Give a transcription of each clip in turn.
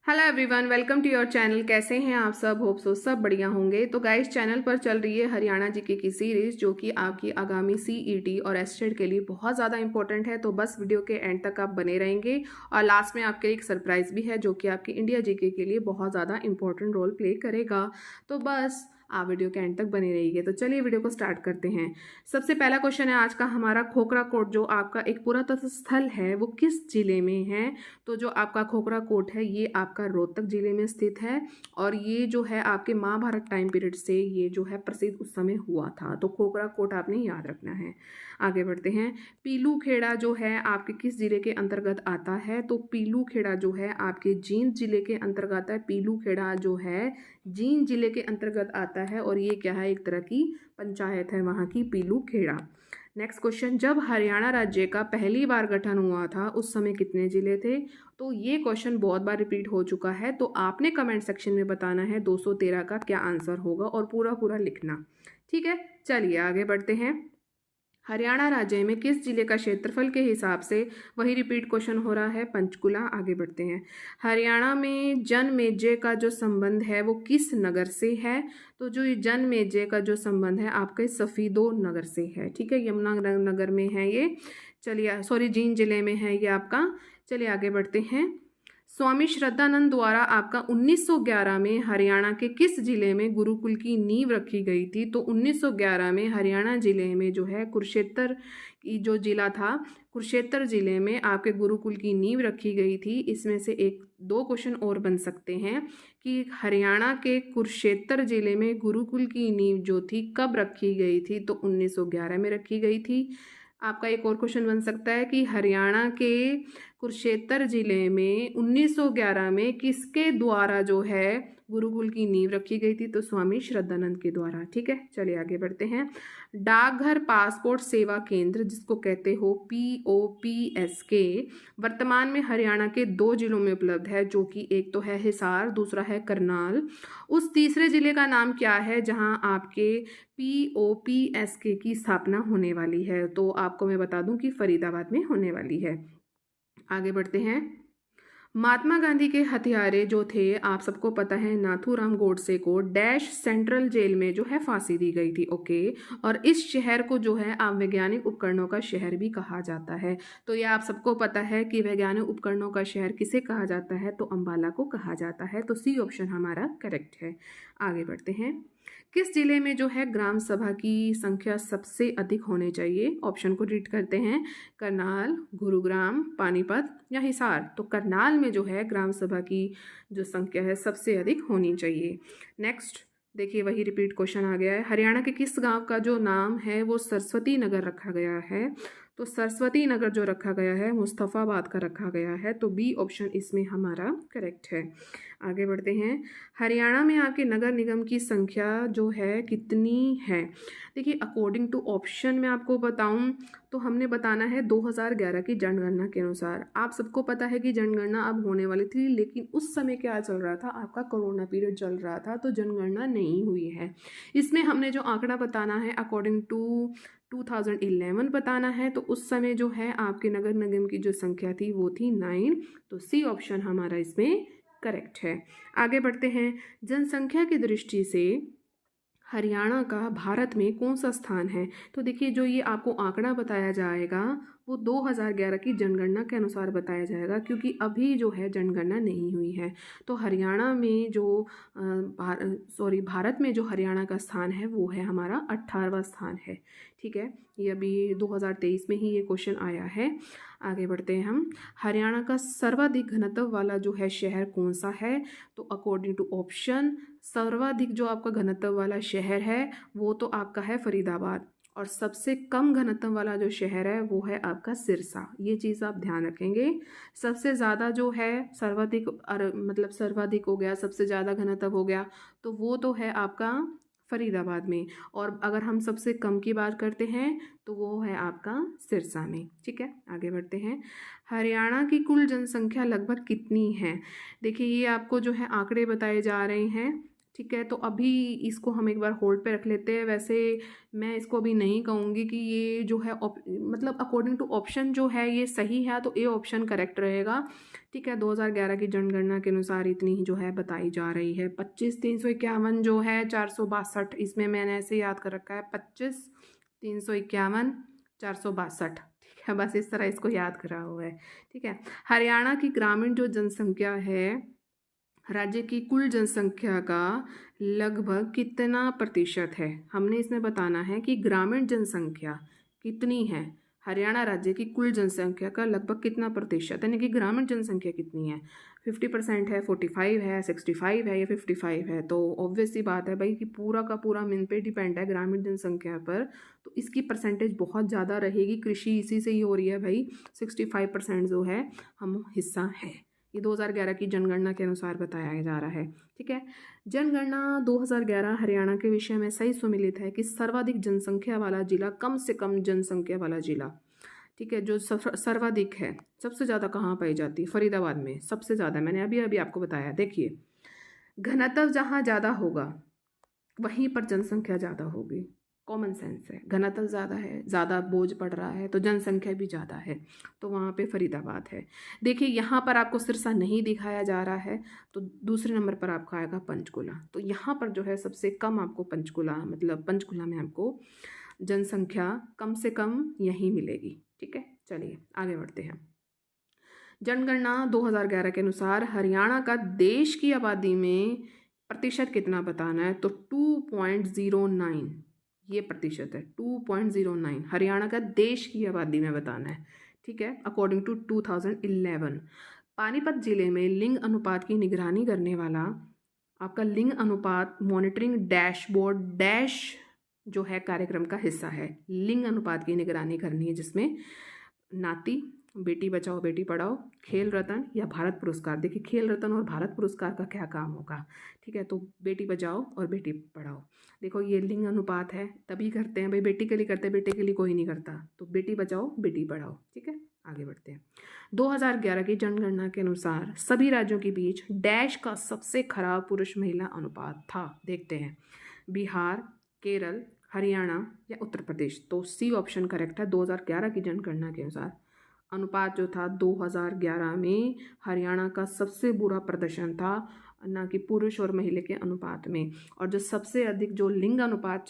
Hello everyone, welcome to your channel. कैसे हैं आप सब? होप सो सब बढ़िया होंगे। तो गाइस, चैनल पर चल रही है हरियाणा जीके की सीरीज, जो कि आपकी आगामी सीईटी और एस्टेट के लिए बहुत ज़्यादा इंपॉर्टेंट है। तो बस वीडियो के एंड तक आप बने रहेंगे और लास्ट में आपके लिए एक सरप्राइज भी है, जो कि आपकी इंडिया जीके के लिए बहुत ज़्यादा इंपॉर्टेंट रोल प्ले करेगा। तो बस आप वीडियो के एंड तक बने रहिए। तो चलिए वीडियो को स्टार्ट करते हैं। सबसे पहला क्वेश्चन है आज का हमारा, खोखरा कोट जो आपका एक पुरातत्व स्थल है वो किस जिले में है? तो जो आपका खोखरा कोट है ये आपका रोहतक जिले में स्थित है और ये जो है आपके महाभारत टाइम पीरियड से ये जो है प्रसिद्ध उस समय हुआ था। तो खोखरा कोट आपने याद रखना है। आगे बढ़ते हैं। पीलू खेड़ा जो है आपके किस जिले के अंतर्गत आता है? तो पीलू खेड़ा जो है आपके जींद जिले के अंतर्गत है। पीलू खेड़ा जो है जींद जिले के अंतर्गत आता है और ये क्या है, एक तरह की पंचायत है वहाँ की, पीलू खेड़ा। नेक्स्ट क्वेश्चन, जब हरियाणा राज्य का पहली बार गठन हुआ था उस समय कितने जिले थे? तो ये क्वेश्चन बहुत बार रिपीट हो चुका है, तो आपने कमेंट सेक्शन में बताना है 213 का क्या आंसर होगा और पूरा पूरा लिखना। ठीक है, चलिए आगे बढ़ते हैं। हरियाणा राज्य में किस जिले का क्षेत्रफल के हिसाब से, वही रिपीट क्वेश्चन हो रहा है, पंचकुला। आगे बढ़ते हैं। हरियाणा में जनमेजय का जो संबंध है वो किस नगर से है? तो जो ये जनमेजय का जो संबंध है आपके सफीदो नगर से है। ठीक है, यमुना नगर में है ये। चलिए, सॉरी, जींद जिले में है ये आपका। चलिए आगे बढ़ते हैं। स्वामी श्रद्धानंद द्वारा आपका 1911 में हरियाणा के किस जिले में गुरुकुल की नींव रखी गई थी? तो 1911 में हरियाणा जिले में जो है कुरुक्षेत्र की जो जिला था, कुरुक्षेत्र जिले में आपके गुरुकुल की नींव रखी गई थी। इसमें से एक दो क्वेश्चन और बन सकते हैं कि हरियाणा के कुरुक्षेत्र जिले में गुरुकुल की नींव जो थी कब रखी गई थी? तो 1911 में रखी गई थी। आपका एक और क्वेश्चन बन सकता है कि हरियाणा के कुरुक्षेत्र जिले में 1911 में किसके द्वारा जो है गुरुकुल की नींव रखी गई थी? तो स्वामी श्रद्धानंद के द्वारा। ठीक है, चलिए आगे बढ़ते हैं। डाकघर पासपोर्ट सेवा केंद्र, जिसको कहते हो POPSK, वर्तमान में हरियाणा के दो जिलों में उपलब्ध है, जो कि एक तो है हिसार, दूसरा है करनाल। उस तीसरे जिले का नाम क्या है जहां आपके POPSK की स्थापना होने वाली है? तो आपको मैं बता दूं कि फरीदाबाद में होने वाली है। आगे बढ़ते हैं। महात्मा गांधी के हत्यारे जो थे, आप सबको पता है, नाथूराम गोडसे को डैश सेंट्रल जेल में जो है फांसी दी गई थी। ओके, और इस शहर को जो है वैज्ञानिक उपकरणों का शहर भी कहा जाता है। तो ये आप सबको पता है कि वैज्ञानिक उपकरणों का शहर किसे कहा जाता है? तो अंबाला को कहा जाता है। तो सी ऑप्शन हमारा करेक्ट है। आगे बढ़ते हैं। किस जिले में जो है ग्राम सभा की संख्या सबसे अधिक होनी चाहिए? ऑप्शन को रीड करते हैं। करनाल, गुरुग्राम, पानीपत या हिसार? तो करनाल में जो है ग्राम सभा की जो संख्या है सबसे अधिक होनी चाहिए। नेक्स्ट देखिए, वही रिपीट क्वेश्चन आ गया है। हरियाणा के किस गांव का जो नाम है वो सरस्वती नगर रखा गया है? तो सरस्वती नगर जो रखा गया है मुस्तफ़ाबाद का रखा गया है। तो बी ऑप्शन इसमें हमारा करेक्ट है। आगे बढ़ते हैं। हरियाणा में आपके नगर निगम की संख्या जो है कितनी है? देखिए, अकॉर्डिंग टू ऑप्शन में आपको बताऊं तो हमने बताना है 2011 की जनगणना के अनुसार। आप सबको पता है कि जनगणना अब होने वाली थी, लेकिन उस समय क्या चल रहा था, आपका कोरोना पीरियड चल रहा था, तो जनगणना नहीं हुई है। इसमें हमने जो आंकड़ा बताना है अकॉर्डिंग टू 2011 बताना है। तो उस समय जो है आपके नगर निगम की जो संख्या थी वो थी 9। तो सी ऑप्शन हमारा इसमें करेक्ट है। आगे बढ़ते हैं। जनसंख्या की दृष्टि से हरियाणा का भारत में कौन सा स्थान है? तो देखिए, जो ये आपको आंकड़ा बताया जाएगा वो 2011 की जनगणना के अनुसार बताया जाएगा, क्योंकि अभी जो है जनगणना नहीं हुई है। तो हरियाणा में जो भारत में जो हरियाणा का स्थान है वो है हमारा 18वां स्थान है। ठीक है, ये अभी 2023 में ही ये क्वेश्चन आया है। आगे बढ़ते हैं हम। हरियाणा का सर्वाधिक घनत्व वाला जो है शहर कौन सा है? तो अकॉर्डिंग टू ऑप्शन सर्वाधिक जो आपका घनत्व वाला शहर है वो तो आपका है फरीदाबाद, और सबसे कम घनत्व वाला जो शहर है वो है आपका सिरसा। ये चीज़ आप ध्यान रखेंगे। सबसे ज़्यादा जो है सर्वाधिक, मतलब सर्वाधिक हो गया, सबसे ज़्यादा घनत्व हो गया, तो वो तो है आपका फरीदाबाद में। और अगर हम सबसे कम की बात करते हैं तो वो है आपका सिरसा में। ठीक है, आगे बढ़ते हैं। हरियाणा की कुल जनसंख्या लगभग कितनी है? देखिए, ये आपको जो है आंकड़े बताए जा रहे हैं। ठीक है, तो अभी इसको हम एक बार होल्ड पे रख लेते हैं। वैसे मैं इसको अभी नहीं कहूँगी कि ये जो है मतलब अकॉर्डिंग टू ऑप्शन जो है ये सही है, तो ए ऑप्शन करेक्ट रहेगा। ठीक है, 2011 की जनगणना के अनुसार इतनी ही जो है बताई जा रही है। 25,351 जो है 462, इसमें मैंने ऐसे याद कर रखा है 25,351 462। ठीक है, बस इस तरह इसको याद करा हुआ है। ठीक है, हरियाणा की ग्रामीण जो जनसंख्या है राज्य की कुल जनसंख्या का लगभग कितना प्रतिशत है, हमने इसमें बताना है कि ग्रामीण जनसंख्या कितनी है। हरियाणा राज्य की कुल जनसंख्या का लगभग कितना प्रतिशत, यानी कि ग्रामीण जनसंख्या कितनी है। 50% है, 45 है, 65 है या 55 है। तो ऑब्वियस सी बात है भाई कि पूरा का पूरा मिन पे डिपेंड है ग्रामीण जनसंख्या पर, तो इसकी परसेंटेज बहुत ज़्यादा रहेगी। कृषि इसी से ही हो रही है भाई, 65% जो है हम हिस्सा है। ये 2011 की जनगणना के अनुसार बताया जा रहा है। ठीक है, जनगणना 2011 हरियाणा के विषय में सही सुमिलित है कि सर्वाधिक जनसंख्या वाला जिला, कम से कम जनसंख्या वाला जिला। ठीक है, जो सर्वाधिक है, सबसे ज़्यादा कहाँ पाई जाती है, फरीदाबाद में सबसे ज़्यादा। मैंने अभी अभी आपको बताया। देखिए, घनत्व जहाँ ज़्यादा होगा वहीं पर जनसंख्या ज़्यादा होगी। कॉमन सेंस है, घनत्व ज़्यादा है, ज़्यादा बोझ पड़ रहा है तो जनसंख्या भी ज़्यादा है, तो वहाँ पे फरीदाबाद है। देखिए यहाँ पर आपको सिरसा नहीं दिखाया जा रहा है, तो दूसरे नंबर पर आपका आएगा पंचकुला। तो यहाँ पर जो है सबसे कम आपको पंचकुला, मतलब पंचकुला में आपको जनसंख्या कम से कम यहीं मिलेगी। ठीक है, चलिए आगे बढ़ते हैं। जनगणना 2011 के अनुसार हरियाणा का देश की आबादी में प्रतिशत कितना बताना है, तो 2.09 ये प्रतिशत है। 2.09 हरियाणा का देश की आबादी में बताना है। ठीक है, अकॉर्डिंग टू 2011। पानीपत जिले में लिंग अनुपात की निगरानी करने वाला आपका लिंग अनुपात मॉनिटरिंग डैशबोर्ड डैश जो है कार्यक्रम का हिस्सा है। लिंग अनुपात की निगरानी करनी है, जिसमें नाती, बेटी बचाओ बेटी पढ़ाओ, खेल रत्न या भारत पुरस्कार। देखिए खेल रत्न और भारत पुरस्कार का क्या काम होगा। ठीक है, तो बेटी बचाओ और बेटी पढ़ाओ। देखो ये लिंग अनुपात है, तभी करते हैं भाई, बेटी के लिए करते हैं, बेटे के लिए कोई नहीं करता। तो बेटी बचाओ बेटी पढ़ाओ। ठीक है, आगे बढ़ते हैं। 2011 की जनगणना के अनुसार सभी राज्यों के बीच डैश का सबसे खराब पुरुष महिला अनुपात था। देखते हैं, बिहार, केरल, हरियाणा या उत्तर प्रदेश। तो सी ऑप्शन करेक्ट है। 2011 की जनगणना के अनुसार अनुपात जो था 2011 में हरियाणा का सबसे बुरा प्रदर्शन था, ना कि पुरुष और महिला के अनुपात में। और जो सबसे अधिक जो लिंग अनुपात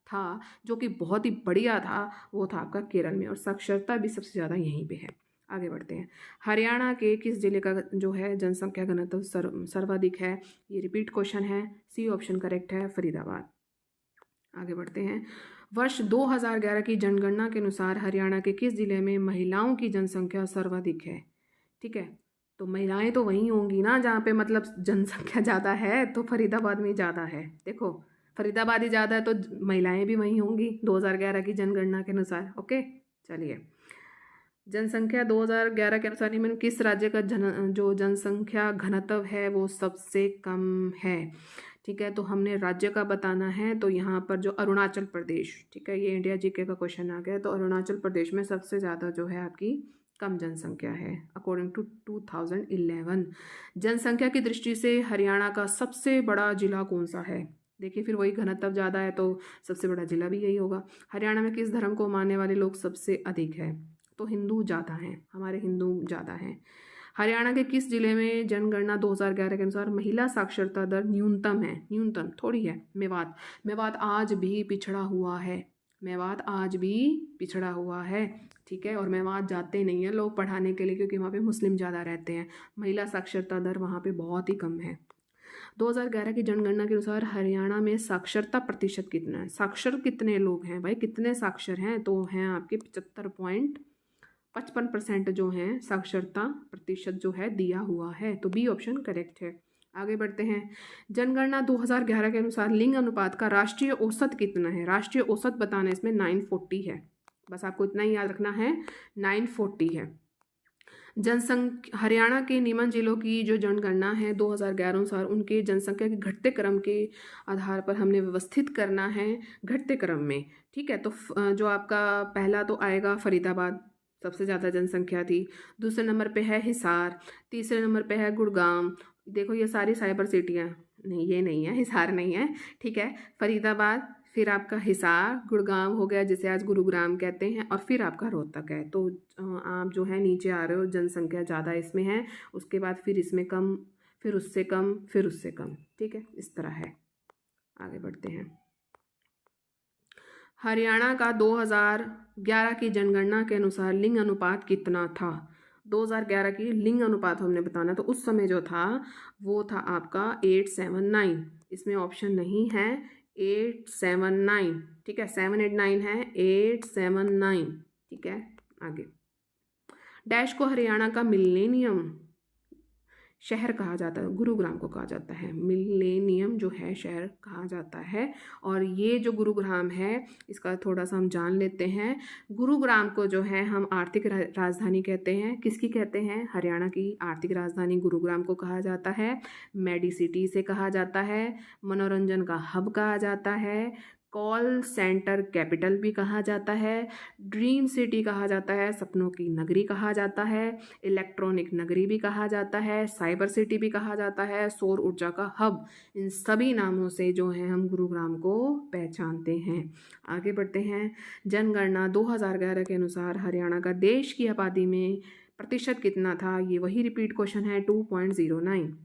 था जो कि बहुत ही बढ़िया था, वो था आपका केरल में, और साक्षरता भी सबसे ज़्यादा यहीं पे है। आगे बढ़ते हैं। हरियाणा के किस जिले का जो है जनसंख्या घनत्व सर्वाधिक है, ये रिपीट क्वेश्चन है। सी ऑप्शन करेक्ट है, फरीदाबाद। आगे बढ़ते हैं। वर्ष 2011 की जनगणना के अनुसार हरियाणा के किस जिले में महिलाओं की जनसंख्या सर्वाधिक है। ठीक है, तो महिलाएं तो वहीं होंगी ना जहाँ पे मतलब जनसंख्या ज़्यादा है, तो फरीदाबाद में ज़्यादा है। देखो फरीदाबाद ही ज़्यादा है तो महिलाएं भी वहीं होंगी 2011 की जनगणना के अनुसार। ओके, चलिए। जनसंख्या 2011 के अनुसार निम्न किस राज्य का जो जनसंख्या घनत्व है वो सबसे कम है। ठीक है, तो हमने राज्य का बताना है, तो यहाँ पर जो अरुणाचल प्रदेश, ठीक है, ये इंडिया जीके का क्वेश्चन आ गया, तो अरुणाचल प्रदेश में सबसे ज़्यादा जो है आपकी कम जनसंख्या है अकॉर्डिंग टू 2011। जनसंख्या की दृष्टि से हरियाणा का सबसे बड़ा जिला कौन सा है। देखिए फिर वही घनत्व ज़्यादा है तो सबसे बड़ा जिला भी यही होगा। हरियाणा में किस धर्म को मानने वाले लोग सबसे अधिक है, तो हिंदू ज़्यादा हैं, हमारे हिंदू ज़्यादा हैं। हरियाणा के किस जिले में जनगणना 2011 के अनुसार महिला साक्षरता दर न्यूनतम है, न्यूनतम थोड़ी है, मेवात। मेवात आज भी पिछड़ा हुआ है, मेवात आज भी पिछड़ा हुआ है। ठीक है, और मेवात जाते नहीं हैं लोग पढ़ाने के लिए, क्योंकि वहाँ पे मुस्लिम ज़्यादा रहते हैं। महिला साक्षरता दर वहाँ पे बहुत ही कम है। 2011 की जनगणना के अनुसार हरियाणा में साक्षरता प्रतिशत कितना है, साक्षर कितने लोग हैं भाई, कितने साक्षर हैं, तो हैं आपके 75.55% जो हैं साक्षरता प्रतिशत जो है दिया हुआ है, तो बी ऑप्शन करेक्ट है। आगे बढ़ते हैं। जनगणना 2011 के अनुसार लिंग अनुपात का राष्ट्रीय औसत कितना है, राष्ट्रीय औसत बताना है, इसमें 940 है, बस आपको इतना ही याद रखना है, 940 है। जनसंख्या हरियाणा के निम्न जिलों की जो जनगणना है 2011 अनुसार उनके जनसंख्या के घटते क्रम के आधार पर हमने व्यवस्थित करना है घटते क्रम में। ठीक है, तो जो आपका पहला तो आएगा फरीदाबाद, सबसे ज़्यादा जनसंख्या थी। दूसरे नंबर पे है हिसार, तीसरे नंबर पे है गुड़गांव। देखो ये सारी साइबर सिटियाँ, नहीं, ये नहीं है, हिसार नहीं है, ठीक है। फरीदाबाद, फिर आपका हिसार, गुड़गांव हो गया जिसे आज गुरुग्राम कहते हैं, और फिर आपका रोहतक है। तो आप जो है नीचे आ रहे हो, जनसंख्या ज़्यादा इसमें है, उसके बाद फिर इसमें कम, फिर उससे कम, फिर उससे कम, ठीक है, इस तरह है। आगे बढ़ते हैं। हरियाणा का 2011 की जनगणना के अनुसार लिंग अनुपात कितना था? 2011 की लिंग अनुपात हमने बताना, तो उस समय जो था वो था आपका 879। इसमें ऑप्शन नहीं है, 879, ठीक है, 789 है, 879, ठीक है। आगे, डैश को हरियाणा का मिलेनियम शहर कहा जाता है, गुरुग्राम को कहा जाता है, मिलेनियम जो है शहर कहा जाता है। और ये जो गुरुग्राम है इसका थोड़ा सा हम जान लेते हैं। गुरुग्राम को जो है हम आर्थिक राजधानी कहते हैं। किसकी कहते हैं? हरियाणा की आर्थिक राजधानी गुरुग्राम को कहा जाता है। मेडी सिटी से कहा जाता है, मनोरंजन का हब कहा जाता है, कॉल सेंटर कैपिटल भी कहा जाता है, ड्रीम सिटी कहा जाता है, सपनों की नगरी कहा जाता है, इलेक्ट्रॉनिक नगरी भी कहा जाता है, साइबर सिटी भी कहा जाता है, सौर ऊर्जा का हब। इन सभी नामों से जो है हम गुरुग्राम को पहचानते हैं। आगे बढ़ते हैं। जनगणना 2011 के अनुसार हरियाणा का देश की आबादी में प्रतिशत कितना था? ये वही रिपीट क्वेश्चन है, 2.09।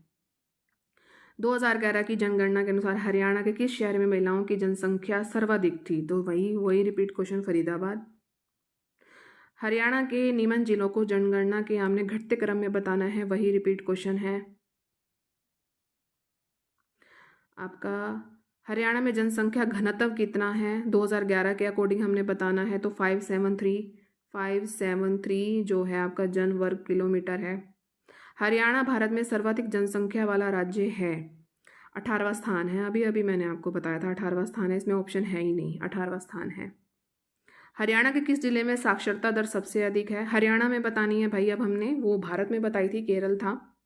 2011 की जनगणना के अनुसार हरियाणा के किस शहर में महिलाओं की जनसंख्या सर्वाधिक थी? तो वही रिपीट क्वेश्चन, फरीदाबाद। हरियाणा के निम्न जिलों को जनगणना के आमने घटते क्रम में बताना है, वही रिपीट क्वेश्चन है आपका। हरियाणा में जनसंख्या घनत्व कितना है 2011 के अकॉर्डिंग हमने बताना है, तो 573 जो है आपका जन वर्ग किलोमीटर है। हरियाणा भारत में सर्वाधिक जनसंख्या वाला राज्य है, 18वां स्थान है। अभी अभी मैंने आपको बताया था 18वां स्थान है, इसमें ऑप्शन है ही नहीं, 18वां स्थान है। हरियाणा के किस जिले में साक्षरता दर सबसे अधिक है? हरियाणा में बतानी है भाई, अब हमने वो भारत में बताई थी, केरल था,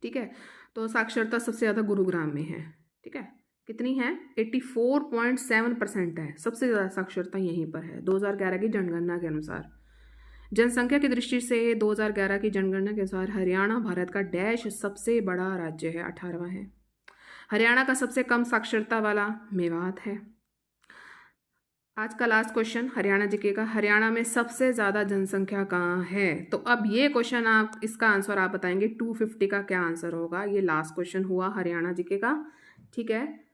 ठीक है। तो साक्षरता सबसे ज़्यादा गुरुग्राम में है, ठीक है। कितनी है? 84.7% है, सबसे ज़्यादा साक्षरता यहीं पर है 2011 की जनगणना के अनुसार। जनसंख्या की दृष्टि से 2011 की जनगणना के अनुसार हरियाणा भारत का डैश सबसे बड़ा राज्य है, 18वां है। हरियाणा का सबसे कम साक्षरता वाला मेवात है। आज का लास्ट क्वेश्चन हरियाणा जीके का, हरियाणा में सबसे ज़्यादा जनसंख्या कहाँ है? तो अब ये क्वेश्चन आप, इसका आंसर आप बताएंगे 250 का क्या आंसर होगा। ये लास्ट क्वेश्चन हुआ हरियाणा जीके का, ठीक है।